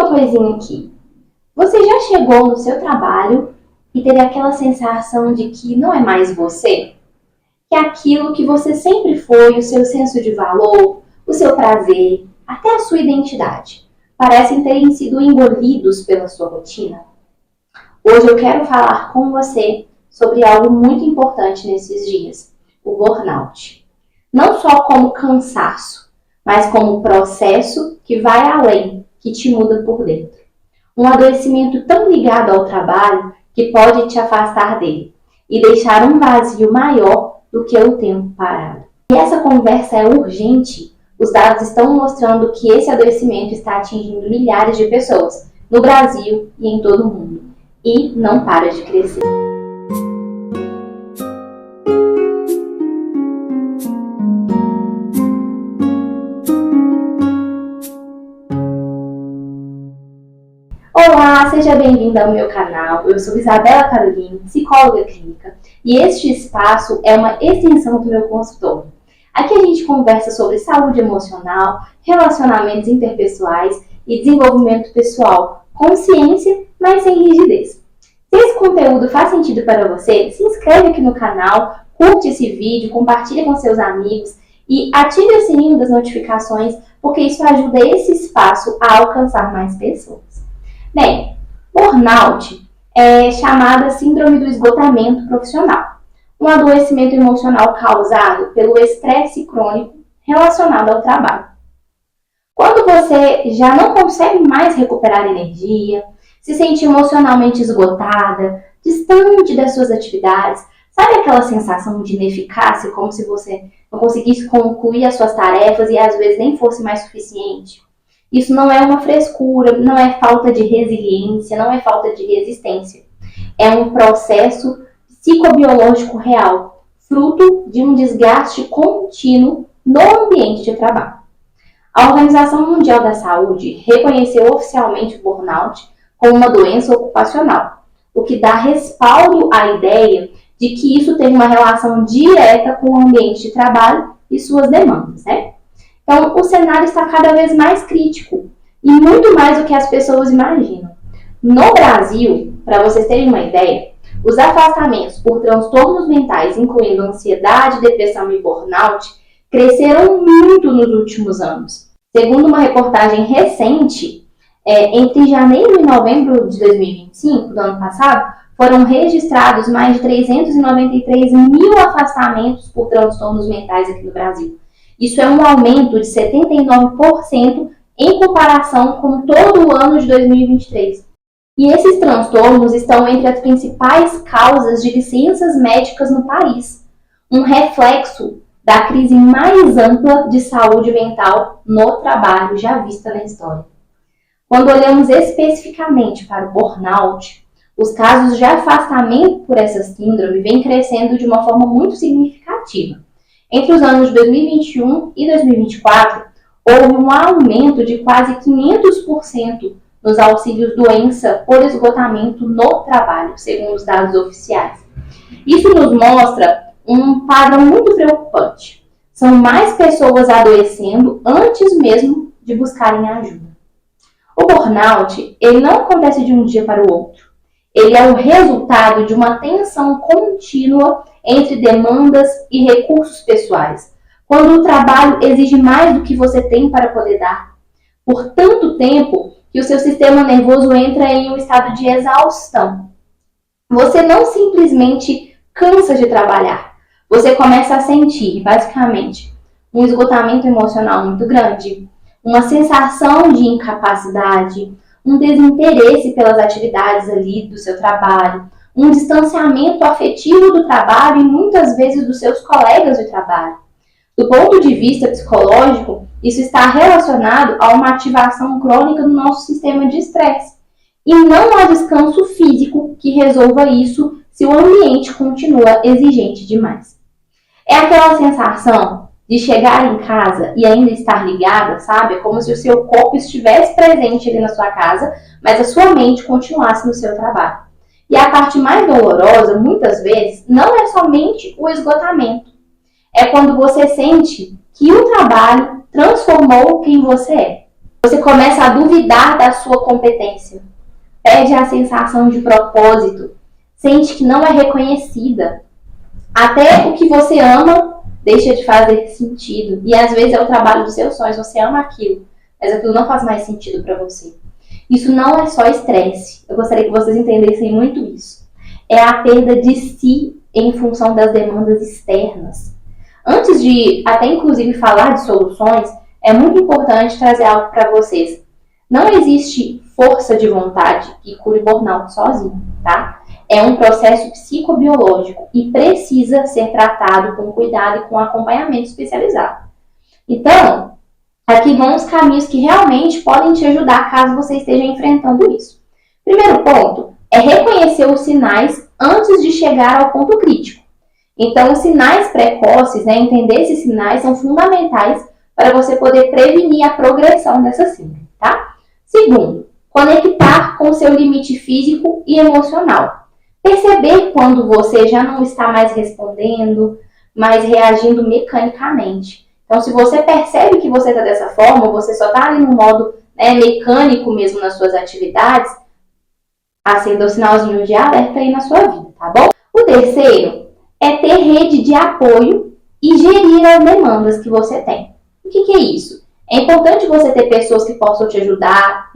uma coisinha aqui. Você já chegou no seu trabalho e teve aquela sensação de que não é mais você? Que aquilo que você sempre foi, o seu senso de valor, o seu prazer, até a sua identidade, parecem terem sido engolidos pela sua rotina? Hoje eu quero falar com você sobre algo muito importante nesses dias, o burnout. Não só como cansaço, mas como processo que vai além, que te muda por dentro. Um adoecimento tão ligado ao trabalho que pode te afastar dele e deixar um vazio maior do que o tempo parado. E essa conversa é urgente. Os dados estão mostrando que esse adoecimento está atingindo milhares de pessoas no Brasil e em todo o mundo. E não para de crescer. Olá, seja bem-vinda ao meu canal. Eu sou Isabela Caroline, psicóloga clínica, e este espaço é uma extensão do meu consultório. Aqui a gente conversa sobre saúde emocional, relacionamentos interpessoais e desenvolvimento pessoal, com ciência, mas sem rigidez. Se esse conteúdo faz sentido para você, se inscreve aqui no canal, curte esse vídeo, compartilha com seus amigos e ative o sininho das notificações, porque isso ajuda esse espaço a alcançar mais pessoas. Bem, burnout é chamada síndrome do esgotamento profissional, um adoecimento emocional causado pelo estresse crônico relacionado ao trabalho. Quando você já não consegue mais recuperar energia, se sente emocionalmente esgotada, distante das suas atividades, sabe aquela sensação de ineficácia, como se você não conseguisse concluir as suas tarefas e às vezes nem fosse mais suficiente? Isso não é uma frescura, não é falta de resiliência, não é falta de resistência. É um processo psicobiológico real, fruto de um desgaste contínuo no ambiente de trabalho. A Organização Mundial da Saúde reconheceu oficialmente o burnout como uma doença ocupacional, o que dá respaldo à ideia de que isso tem uma relação direta com o ambiente de trabalho e suas demandas, né? Então, o cenário está cada vez mais crítico e muito mais do que as pessoas imaginam. No Brasil, para vocês terem uma ideia, os afastamentos por transtornos mentais, incluindo ansiedade, depressão e burnout, cresceram muito nos últimos anos. Segundo uma reportagem recente, entre janeiro e novembro de 2025, do ano passado, foram registrados mais de 393 mil afastamentos por transtornos mentais aqui no Brasil. Isso é um aumento de 79% em comparação com todo o ano de 2023. E esses transtornos estão entre as principais causas de licenças médicas no país, um reflexo da crise mais ampla de saúde mental no trabalho já vista na história. Quando olhamos especificamente para o burnout, os casos de afastamento por essa síndrome vêm crescendo de uma forma muito significativa. Entre os anos de 2021 e 2024, houve um aumento de quase 500% nos auxílios doença por esgotamento no trabalho, segundo os dados oficiais. Isso nos mostra um padrão muito preocupante. São mais pessoas adoecendo antes mesmo de buscarem ajuda. O burnout, ele não acontece de um dia para o outro. Ele é o resultado de uma tensão contínua entre demandas e recursos pessoais, quando o trabalho exige mais do que você tem para poder dar, por tanto tempo que o seu sistema nervoso entra em um estado de exaustão. Você não simplesmente cansa de trabalhar, você começa a sentir, basicamente, um esgotamento emocional muito grande, uma sensação de incapacidade, um desinteresse pelas atividades ali do seu trabalho, um distanciamento afetivo do trabalho e muitas vezes dos seus colegas de trabalho. Do ponto de vista psicológico, isso está relacionado a uma ativação crônica do nosso sistema de estresse. E não há descanso físico que resolva isso se o ambiente continua exigente demais. É aquela sensação de chegar em casa e ainda estar ligada, sabe? É como se o seu corpo estivesse presente ali na sua casa, mas a sua mente continuasse no seu trabalho. E a parte mais dolorosa, muitas vezes, não é somente o esgotamento. É quando você sente que o trabalho transformou quem você é. Você começa a duvidar da sua competência, perde a sensação de propósito, sente que não é reconhecida. Até o que você ama deixa de fazer sentido. E às vezes é o trabalho dos seus sonhos, você ama aquilo, mas aquilo não faz mais sentido para você. Isso não é só estresse. Eu gostaria que vocês entendessem muito isso. É a perda de si em função das demandas externas. Antes de até inclusive falar de soluções, é muito importante trazer algo para vocês. Não existe força de vontade que cure burnout sozinho, tá? É um processo psicobiológico e precisa ser tratado com cuidado e com acompanhamento especializado. Então, aqui vão os caminhos que realmente podem te ajudar caso você esteja enfrentando isso. Primeiro ponto é reconhecer os sinais antes de chegar ao ponto crítico. Então, os sinais precoces, entender esses sinais são fundamentais para você poder prevenir a progressão dessa síndrome, tá? Segundo, conectar com o seu limite físico e emocional. Perceber quando você já não está mais respondendo, mas reagindo mecanicamente. Então, se você percebe que você está dessa forma, você só está ali no modo mecânico mesmo nas suas atividades, acenda o sinalzinho de alerta aí na sua vida, tá bom? O terceiro é ter rede de apoio e gerir as demandas que você tem. O que é isso? É importante você ter pessoas que possam te ajudar,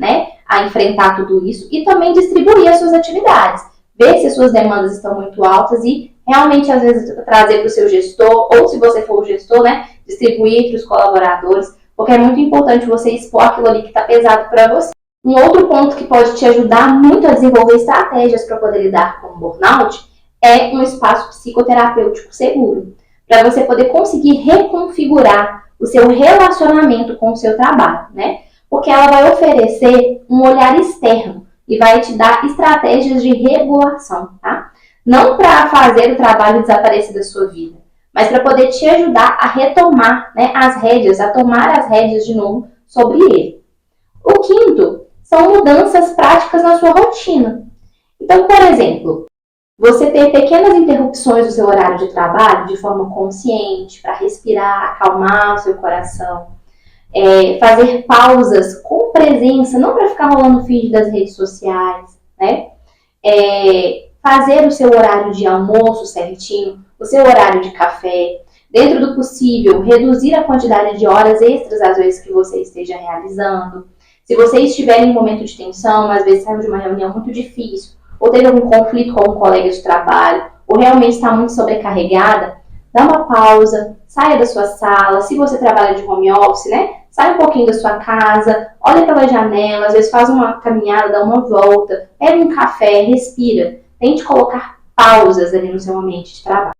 a enfrentar tudo isso e também distribuir as suas atividades. Ver se as suas demandas estão muito altas e realmente, às vezes, trazer para o seu gestor, ou se você for o gestor, distribuir entre os colaboradores, porque é muito importante você expor aquilo ali que está pesado para você. Um outro ponto que pode te ajudar muito a desenvolver estratégias para poder lidar com o burnout é um espaço psicoterapêutico seguro, para você poder conseguir reconfigurar o seu relacionamento com o seu trabalho, Porque ela vai oferecer um olhar externo e vai te dar estratégias de regulação, tá? Não para fazer o trabalho desaparecer da sua vida, mas para poder te ajudar a retomar as rédeas, a tomar as rédeas de novo sobre ele. O quinto são mudanças práticas na sua rotina. Então, por exemplo, você ter pequenas interrupções do seu horário de trabalho de forma consciente, para respirar, acalmar o seu coração, fazer pausas com presença, não para ficar rolando feed das redes sociais, fazer o seu horário de almoço certinho, o seu horário de café, dentro do possível, reduzir a quantidade de horas extras às vezes que você esteja realizando. Se você estiver em um momento de tensão, às vezes saiu de uma reunião muito difícil, ou teve algum conflito com um colega de trabalho, ou realmente está muito sobrecarregada, dá uma pausa, saia da sua sala, se você trabalha de home office, sai um pouquinho da sua casa, olha pela janela, às vezes faz uma caminhada, dá uma volta, pega um café, respira, tente colocar pausas ali no seu ambiente de trabalho.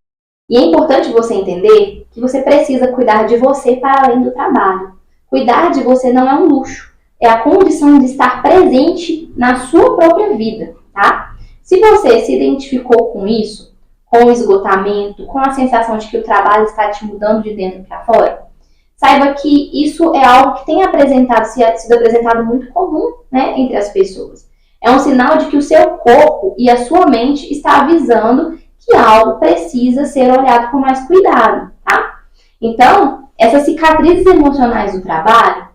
E é importante você entender que você precisa cuidar de você para além do trabalho. Cuidar de você não é um luxo, é a condição de estar presente na sua própria vida, tá? Se você se identificou com isso, com o esgotamento, com a sensação de que o trabalho está te mudando de dentro para fora, saiba que isso é algo que tem sido apresentado muito comum, entre as pessoas. É um sinal de que o seu corpo e a sua mente está avisando que algo precisa ser olhado com mais cuidado, tá? Então, essas cicatrizes emocionais do trabalho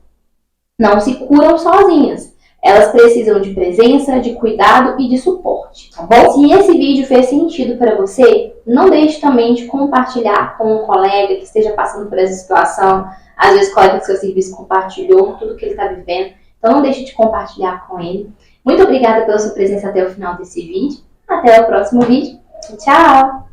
não se curam sozinhas. Elas precisam de presença, de cuidado e de suporte, tá bom? Se esse vídeo fez sentido para você, não deixe também de compartilhar com um colega que esteja passando por essa situação. Às vezes o colega do seu serviço compartilhou tudo que ele está vivendo, então não deixe de compartilhar com ele. Muito obrigada pela sua presença até o final desse vídeo. Até o próximo vídeo. Tchau!